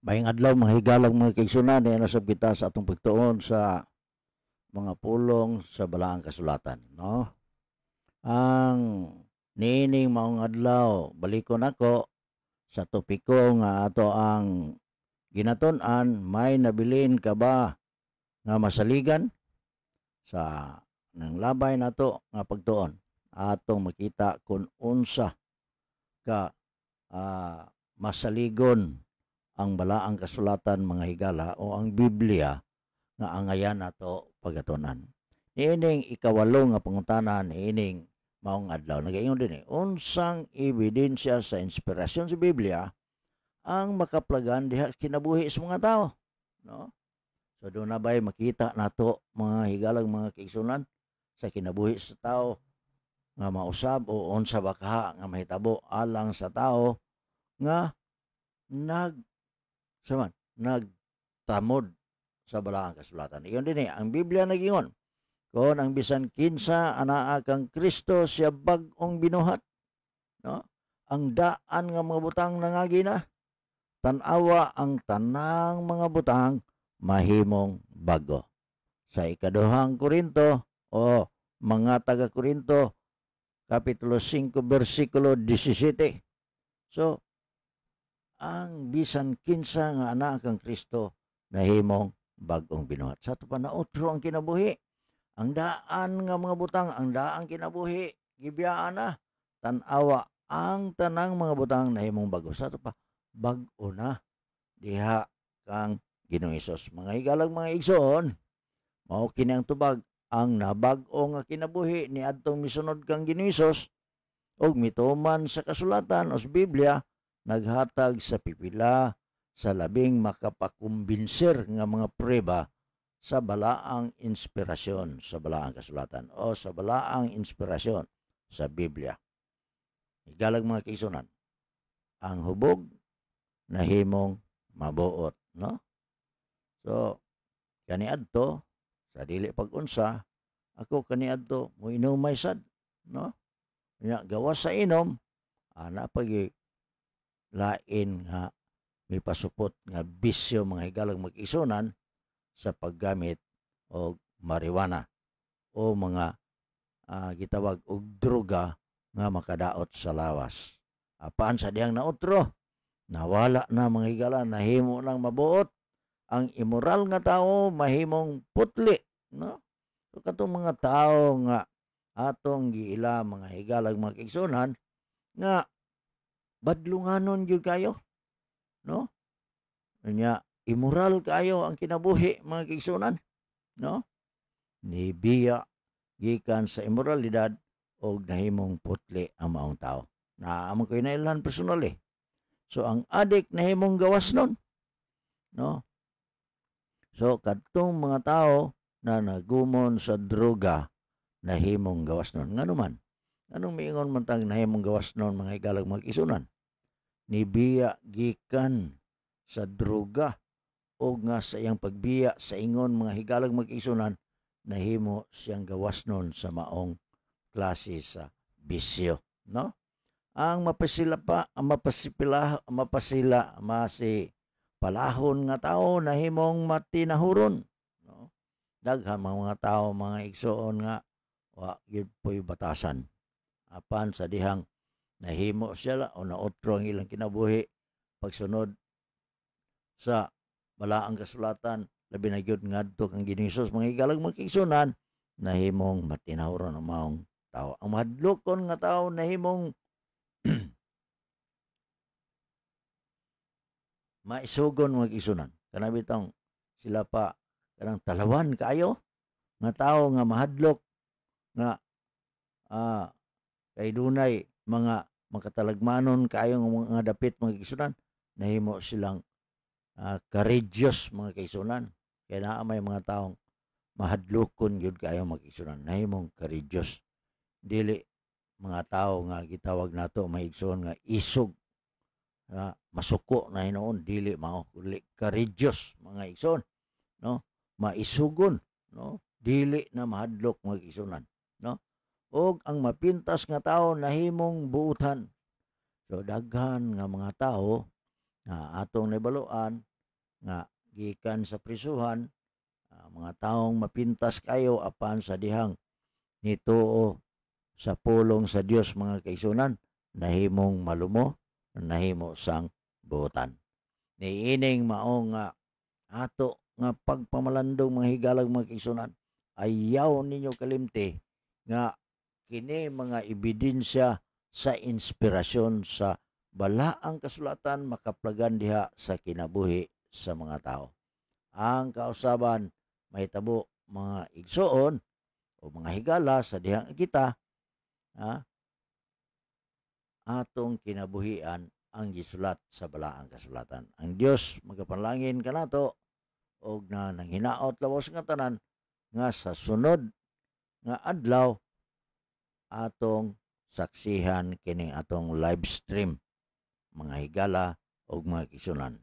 Maayong adlaw mga higalang mga kaigsunan, nasab kita sa atong pagtuon sa mga pulong sa balaang kasulatan, no? Ang niining maong adlaw, balikon ako sa topiko nga ato ang ginaton-an, may nabilin ka ba nga masaligan sa nang labay nato nga pagtuon. Atong makita kung unsa ka masaligon ang balaang kasulatan mga higala o ang Biblia nga angayan nato pagatunan. Niining ikawalo nga pangutanan niining maong adlaw nagaingon din unsang ebidensya sa inspirasyon sa Biblia ang makaplagan diha kinabuhi sa mga tao, no? So doon na ba'y makita nato mga higalang mga kaigsunan sa kinabuhi sa tao nga mausab o unsa ba kaha nga mahitabo alang sa tao nga nagtamod sa balaang kasulatan. Iyon din ang Biblia nagingon, kung ang bisan kinsa anaa kang Kristo siya bag-ong binuhat, no? Ang daan nga mga butang nangagi na, tan-awa ang tanang mga butang mahimong bago. Sa ikaduhang Korinto o mga taga-Korinto, Kapitulo 5, versikulo 17. So, ang bisan kinsa nga anak kang Kristo nahimong bag-ong binuhat. Sa ito pa nautro ang kinabuhi. Ang daan nga mga butang, ang daang kinabuhi, gibiyaan na. Tan-awa ang tanang mga butang nahimong bago. Sa ito pa, bag-o na. Diha kang Ginoong Hesus. Mga higalang mga igsoon, mao kini ang tubag, ang nabag-o nga kinabuhi ni adtong misunod kang Ginoong Hesus og mituman sa kasulatan o sa Biblia, naghatag sa pipila sa labing makapakumbinser nga mga prueba sa balaang inspirasyon sa balaang kasulatan o sa balaang inspirasyon sa Biblia. Higalang mga kaigsunan, ang hubog nahimong mabuot, no? So, kaniadto sa dili pag-unsa, ako kaniadto mo inumay sad, no? Nya gawas sa inom, ana pagi lain nga may pasupot nga bisyo mga higalang mag-isunan sa paggamit og marijuana o mga gitawag og droga nga makadaot sa lawas. Apan sa diyang nautro, nawala na mga higala, nahimo nang mabuot. Ang immoral nga tao mahimong putli, no? So katong mga tao nga atong giila mga higalang mga kaigsunan nga badlunganon gyud kayo, no? Nya immoral kayo ang kinabuhi mga kaigsunan, no? Nibiya gikan sa immoralidad og nahimong putli ang maong tao. Naamon ko inailan personal eh. So ang adik nahimong gawas nun, no? So kadtong mga tao na nagumon sa droga nahimong gawas nun. Nganuman, anong miingon man tang nahimong gawas nun mga higalang mga isunan? Nibiya gikan sa droga o nga sa iyang pagbiya sa ingon mga higalang mag-isunan, nahimo siyang gawas nun sa maong klase sa bisyo, no? Ang mapasila palahon nga tao nahimong matinahuron, no? Daghang mga tao mga igsoon nga wa gyud po'y batasan. Apan sa dihang nahimo sila o naotro ang ilang kinabuhi pagsunod sa balaang kasulatan, labi na gyud ngadto kang Ginoong Hesus mga higalang mga kaigsunan, nahimong matinahuron ang maong tao. Ang mahadlokon nga tao nahimong maisugon mga kaigsunan. Kana bitong sila pa kanang talawan kaayo nga tao nga mahadlok nga kay dunay mga makatalagmanon kaayo nga mga dapit mga kaigsunan, nahimo silang courageous mga kaigsunan. Kaya naa may mga taong mahadlokon yun kayo mag-igsunan, nahimong courageous. Dili mga tao nga gitawag nato maigsuon nga isog, masuko na hinoon, dili mao courageous mga igsoon, no? Maisugon, no? Dili na mahadlok mga igsunan, no? Og ang mapintas nga tao nahimong buutan. So daghan nga mga tao atong nabaluan nga gikan sa prisuhan, mga taong mapintas kayo apan sa dihang nituo sa pulong sa Dios mga kaigsunan, nahimong malumo, nahimo sang buotan. Niining mao nga ato nga pagpamalandong mga higalag mga kaigsunan, ayaw ninyo kalimti nga kini mga ebidensya sa inspirasyon sa balaang kasulatan makaplagan diha sa kinabuhi sa mga tao. Ang kausaban mahitabo mga igsoon o mga higala sa dihang kita, ha, atong kinabuhian ang gisulat sa balaang kasulatan. Ang Dios magapanalangin kanato og na nanghinaot lawas nga tanan nga sa sunod nga adlaw atong saksihan kini atong live stream mga higala og mga kisunan.